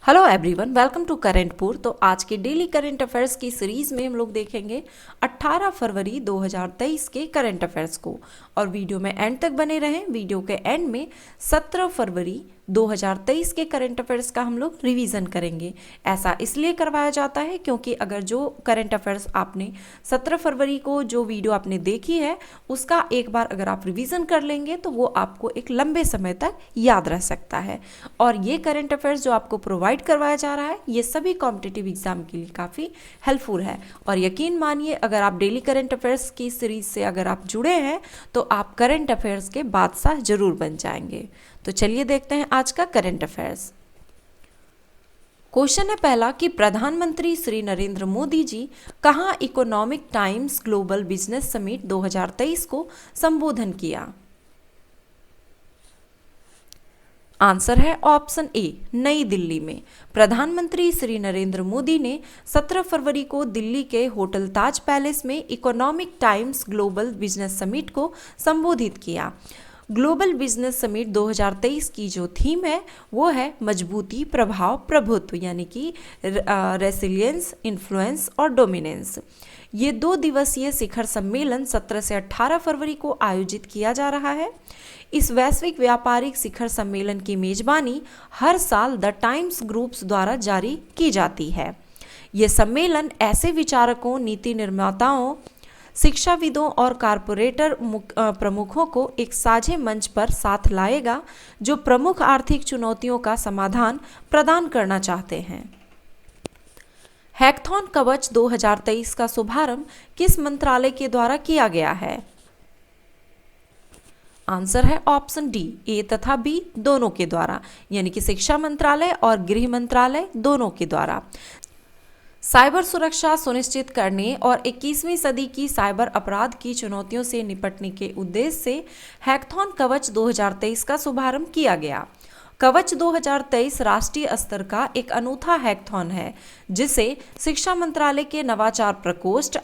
Hello everyone, welcome to करेंटपुर। तो आज के डेली करंट अफेयर्स की सीरीज में हम लोग देखेंगे 18 फरवरी 2023 के करंट अफेयर्स को। और वीडियो में एंड तक बने रहें। वीडियो के एंड में 17 फरवरी 2023 के करंट अफेयर्स का हम लोग रिवीजन करेंगे। ऐसा इसलिए करवाया जाता है क्योंकि अगर जो करंट अफेयर्स आपने 17 फरवरी को जो वीडियो आपने देखी है उसका एक बार अगर आप रिवीजन कर लेंगे तो वो आपको एक लंबे समय तक याद रह सकता है। और ये करंट अफेयर्स जो आपको प्रोवाइड करवाया जा रहा है ये सभी कॉम्पिटिटिव एग्जाम के लिए काफ़ी हेल्पफुल है। और यकीन मानिए, अगर आप डेली करंट अफेयर्स की सीरीज से अगर आप जुड़े हैं तो आप करंट अफेयर्स के बादशाह जरूर बन जाएंगे। तो चलिए देखते हैं आज का करंट अफेयर्स। क्वेश्चन है पहला कि प्रधानमंत्री श्री नरेंद्र मोदी जी कहां economic times global business summit 2023 को संबोधन किया। आंसर है ऑप्शन ए, नई दिल्ली में। प्रधानमंत्री श्री नरेंद्र मोदी ने 17 फरवरी को दिल्ली के होटल ताज पैलेस में economic times global business summit को संबोधित किया। ग्लोबल बिजनेस समिट 2023 की जो थीम है वो है मजबूती, प्रभाव, प्रभुत्व, यानी कि रेसिलियंस, इन्फ्लुएंस और डोमिनेंस। ये 2 दिवसीय शिखर सम्मेलन 17 से 18 फरवरी को आयोजित किया जा रहा है। इस वैश्विक व्यापारिक शिखर सम्मेलन की मेजबानी हर साल द टाइम्स ग्रुप्स द्वारा जारी की जाती है। ये सम्मेलन ऐसे विचारकों, नीति निर्माताओं, शिक्षाविदों और कारपोरेटर प्रमुखों को एक साझे मंच पर साथ लाएगा जो प्रमुख आर्थिक चुनौतियों का समाधान प्रदान करना चाहते हैं। हैकथॉन कवच 2023 का शुभारंभ किस मंत्रालय के द्वारा किया गया है। आंसर है ऑप्शन डी, ए तथा बी दोनों के द्वारा, यानी कि शिक्षा मंत्रालय और गृह मंत्रालय दोनों के द्वारा। साइबर सुरक्षा सुनिश्चित करने और 21वीं सदी की साइबर अपराध की चुनौतियों से निपटने के उद्देश्य से हैकथॉन कवच 2023 का शुभारंभ किया गया। कवच 2023 राष्ट्रीय स्तर का एक अनूठा हैकथॉन है जिसे शिक्षा मंत्रालय के नवाचार प्रकोष्ठ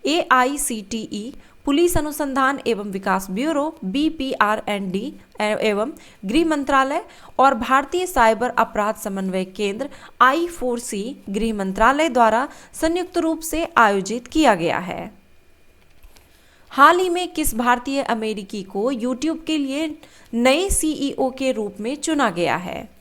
AICTE, पुलिस अनुसंधान एवं विकास ब्यूरो BPR&D एवं गृह मंत्रालय और भारतीय साइबर अपराध समन्वय केंद्र I4C गृह मंत्रालय द्वारा संयुक्त रूप से आयोजित किया गया है। हाल ही में किस भारतीय अमेरिकी को YouTube के लिए नए CEO के रूप में चुना गया है।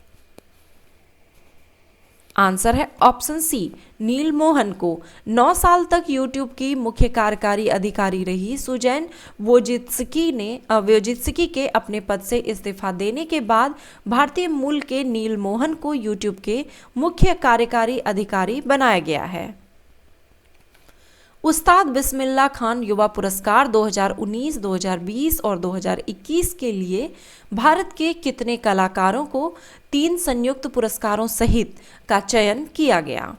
आंसर है ऑप्शन सी, नील मोहन को। 9 साल तक YouTube की मुख्य कार्यकारी अधिकारी रही सुजैन वोजित्स्की के अपने पद से इस्तीफा देने के बाद भारतीय मूल के नील मोहन को YouTube के मुख्य कार्यकारी अधिकारी बनाया गया है। उस्ताद बिस्मिल्लाह खान युवा पुरस्कार 2019, 2020 और 2021 के लिए भारत के कितने कलाकारों को 3 संयुक्त पुरस्कारों सहित का चयन किया गया।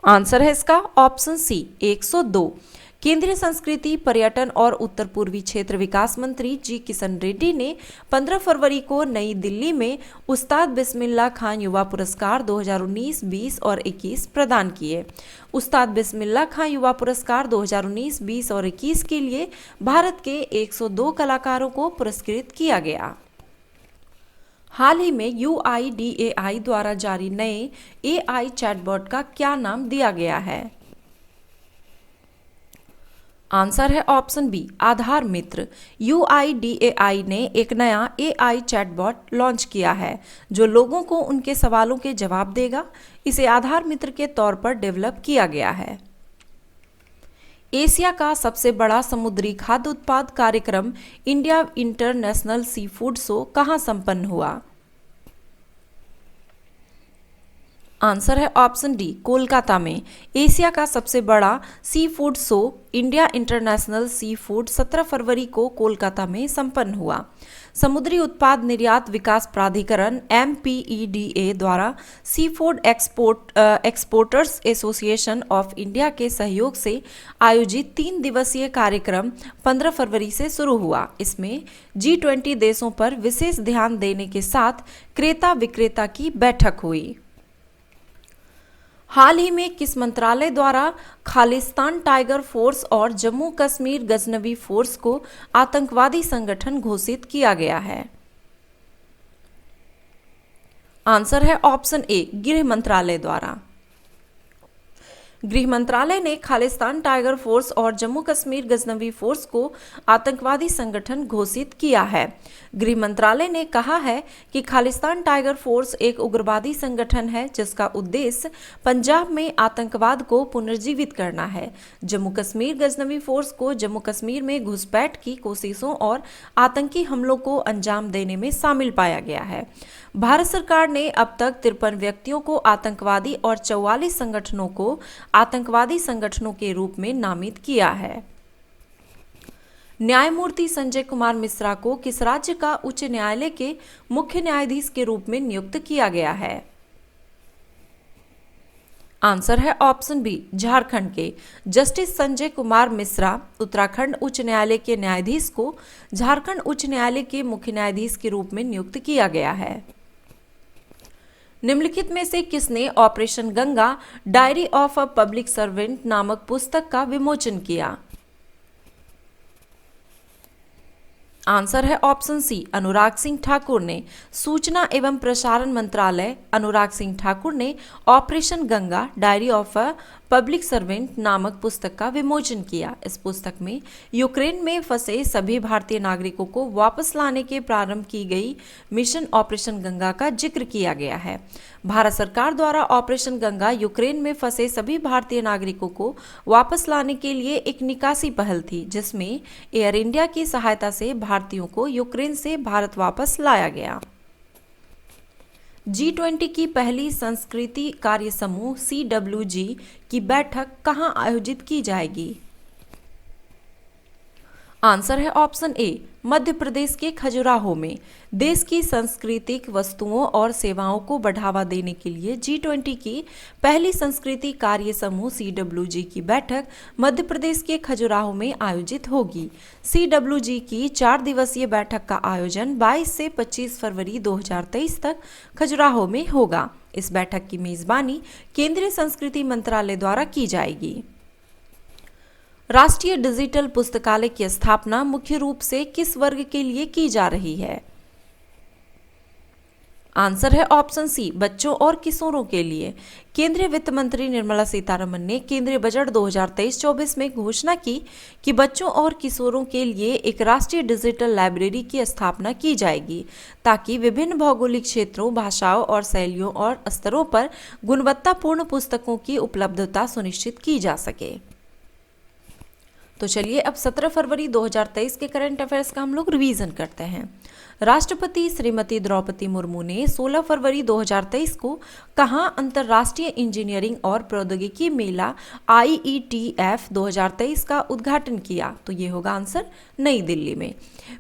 आंसर है इसका ऑप्शन सी, 102। केंद्रीय संस्कृति, पर्यटन और उत्तर पूर्वी क्षेत्र विकास मंत्री जी किशन रेड्डी ने 15 फरवरी को नई दिल्ली में उस्ताद बिस्मिल्लाह खान युवा पुरस्कार 2019, 20 और 21 प्रदान किए। उस्ताद बिस्मिल्लाह खान युवा पुरस्कार 2019, 20 और 21 के लिए भारत के 102 कलाकारों को पुरस्कृत किया गया। हाल ही में UIDAI द्वारा जारी नए AI चैटबॉट का क्या नाम दिया गया है। आंसर है ऑप्शन बी, आधार मित्र। UIDAI ने एक नया AI चैटबॉट लॉन्च किया है जो लोगों को उनके सवालों के जवाब देगा। इसे आधार मित्र के तौर पर डेवलप किया गया है। एशिया का सबसे बड़ा समुद्री खाद्य उत्पाद कार्यक्रम India international sea food show कहाँ संपन्न हुआ। आंसर है ऑप्शन डी, कोलकाता में। एशिया का सबसे बड़ा sea food show India international sea food 17 फरवरी को कोलकाता में संपन्न हुआ। समुद्री उत्पाद निर्यात विकास प्राधिकरण MPEDA द्वारा seafood exporters association of India के सहयोग से आयोजित 3 दिवसीय कार्यक्रम 15 फरवरी से शुरू हुआ। इसमें G20 देशों पर विशेष ध्यान देने के साथ क्रेता विक्रेता की बैठक हुई। हाल ही में किस मंत्रालय द्वारा खालिस्तान टाइगर फोर्स और जम्मू कश्मीर गजनवी फोर्स को आतंकवादी संगठन घोषित किया गया है। आंसर है ऑप्शन ए, गृह मंत्रालय द्वारा। गृह मंत्रालय ने खालिस्तान टाइगर फोर्स और जम्मू कश्मीर गजनवी फोर्स को आतंकवादी संगठन घोषित किया है। गृह मंत्रालय ने कहा है कि खालिस्तान टाइगर फोर्स एक उग्रवादी संगठन है जिसका उद्देश्य पंजाब में आतंकवाद को पुनर्जीवित करना है। जम्मू कश्मीर गजनवी फोर्स को जम्मू कश्मीर में घुसपैठ की कोशिशों और आतंकी हमलों को अंजाम देने में शामिल पाया गया है। भारत सरकार ने अब तक 53 व्यक्तियों को आतंकवादी और 44 संगठनों को आतंकवादी संगठनों के रूप में नामित किया है। न्यायमूर्ति संजय कुमार मिश्रा को किस राज्य का उच्च न्यायालय के मुख्य न्यायाधीश के रूप में नियुक्त किया गया है? आंसर है ऑप्शन बी, झारखंड के। जस्टिस संजय कुमार मिश्रा उत्तराखंड उच्च न्यायालय के न्यायाधीश को झारखंड उच्च न्यायालय के मुख्य न्यायाधीश के रूप में नियुक्त किया गया है। निम्नलिखित में से किसने operation Ganga diary of a public servant नामक पुस्तक का विमोचन किया? आंसर है ऑप्शन सी, अनुराग सिंह ठाकुर ने। सूचना एवं प्रसारण मंत्रालय अनुराग सिंह ठाकुर ने operation Ganga diary of a public servant नामक पुस्तक का विमोचन किया। इस पुस्तक में यूक्रेन में फंसे सभी भारतीय नागरिकों को वापस लाने के प्रारंभ की गई मिशन ऑपरेशन गंगा का जिक्र किया गया है। भारत सरकार द्वारा ऑपरेशन गंगा यूक्रेन में फंसे सभी भारतीय नागरिकों को वापस लाने के लिए एक निकासी पहल थी, जिसमें एयर इंडिया की सहायता से भारतीयों को यूक्रेन से भारत वापस लाया गया। G20 की पहली संस्कृति कार्य समूह CWG की बैठक कहां आयोजित की जाएगी? आंसर है ऑप्शन ए, मध्य प्रदेश के खजुराहो में। देश की सांस्कृतिक वस्तुओं और सेवाओं को बढ़ावा देने के लिए G20 की पहली संस्कृति कार्य समूह CWG की बैठक मध्य प्रदेश के खजुराहो में आयोजित होगी। CWG की 4 दिवसीय बैठक का आयोजन 22 से 25 फरवरी 2023 तक खजुराहो में होगा। इस बैठक की मेजबानी केंद्रीय संस्कृति मंत्रालय द्वारा की जाएगी। राष्ट्रीय डिजिटल पुस्तकालय की स्थापना मुख्य रूप से किस वर्ग के लिए की जा रही है? आंसर है ऑप्शन सी, बच्चों और किशोरों के लिए। केंद्रीय वित्त मंत्री निर्मला सीतारमण ने केंद्रीय बजट 2023-24 में घोषणा की कि बच्चों और किशोरों के लिए एक राष्ट्रीय डिजिटल लाइब्रेरी की स्थापना की जाएगी, ताकि विभिन्न भौगोलिक क्षेत्रों, भाषाओं और शैलियों और स्तरों पर गुणवत्तापूर्ण पुस्तकों की उपलब्धता सुनिश्चित की जा सके। तो चलिए अब 17 फरवरी 2023 के करंट अफेयर्स का हम लोग रिवीजन करते हैं। राष्ट्रपति श्रीमती द्रौपदी मुर्मू ने 16 फरवरी 2023 को कहां अंतर्राष्ट्रीय इंजीनियरिंग और प्रौद्योगिकी मेला IETF 2023 का उद्घाटन किया? तो ये होगा आंसर नई दिल्ली में।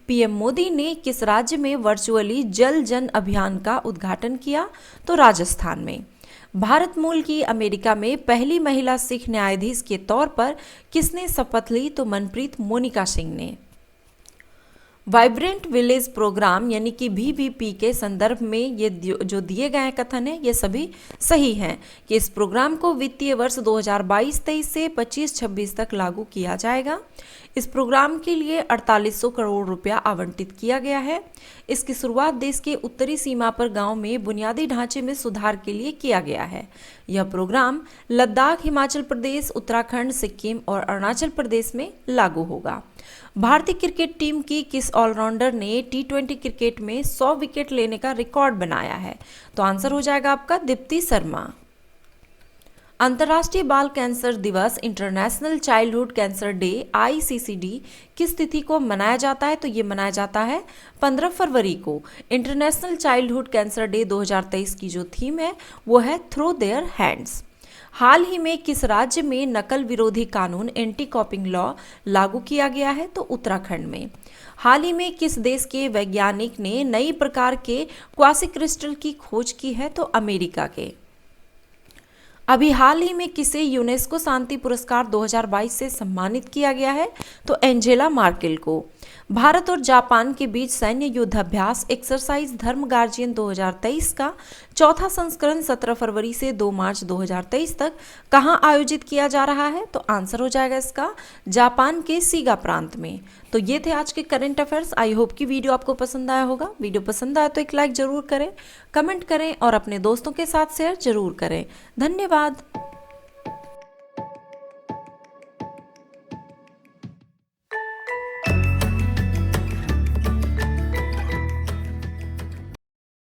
पीएम मोदी ने किस राज्य में वर्चुअली जल जन अभियान का उद्घाटन किया? तो राजस्थान में। भारत मूल की अमेरिका में पहली महिला सिख न्यायाधीश के तौर पर किसने शपथ ली? तो मनप्रीत मोनिका सिंह ने। वाइब्रेंट विलेज प्रोग्राम यानी कि VVP के संदर्भ में ये जो दिए गए कथन है ये सभी सही हैं कि इस प्रोग्राम को वित्तीय वर्ष 2022-23 से 25-26 तक लागू किया जाएगा। इस प्रोग्राम के लिए 4800 करोड़ रुपया आवंटित किया गया है। इसकी शुरुआत देश के उत्तरी सीमा पर गांव में बुनियादी ढांचे में सुधार के लिए किया गया है। यह प्रोग्राम लद्दाख, हिमाचल प्रदेश, उत्तराखंड, सिक्किम और अरुणाचल प्रदेश में लागू होगा। भारतीय क्रिकेट टीम की किस ऑलराउंडर ने T20 क्रिकेट में 100 विकेट लेने का रिकॉर्ड बनाया है? तो आंसर हो जाएगा आपका दीप्ति शर्मा। अंतर्राष्ट्रीय बाल कैंसर दिवस international childhood cancer day ICCD किस तिथि को मनाया जाता है? तो ये मनाया जाता है 15 फरवरी को। इंटरनेशनल चाइल्डहुड कैंसर डे 2023 की जो थीम है वो है थ्रो देयर हैंड्स। हाल ही में किस राज्य में नकल विरोधी कानून एंटी कॉपिंग लॉ लागू किया गया है? तो उत्तराखंड में। हाल ही में किस देश के वैज्ञानिक ने नई प्रकार के क्वासी क्रिस्टल की खोज की है? तो अमेरिका के। अभी हाल ही में किसे यूनेस्को शांति पुरस्कार 2022 से सम्मानित किया गया है? तो एंजेला मार्केल को। भारत और जापान के बीच सैन्य युद्धाभ्यास एक्सरसाइज धर्म गार्जियन 2023 का चौथा संस्करण 17 फरवरी से 2 मार्च 2023 तक कहां आयोजित किया जा रहा है? तो आंसर हो जाएगा इसका जापान के सीगा प्रांत में। तो ये थे आज के करंट अफेयर्स। आई होप कि वीडियो आपको पसंद आया होगा। वीडियो पसंद आया तो एक लाइक जरूर करें, कमेंट करें और अपने दोस्तों के साथ शेयर जरूर करें। धन्यवाद।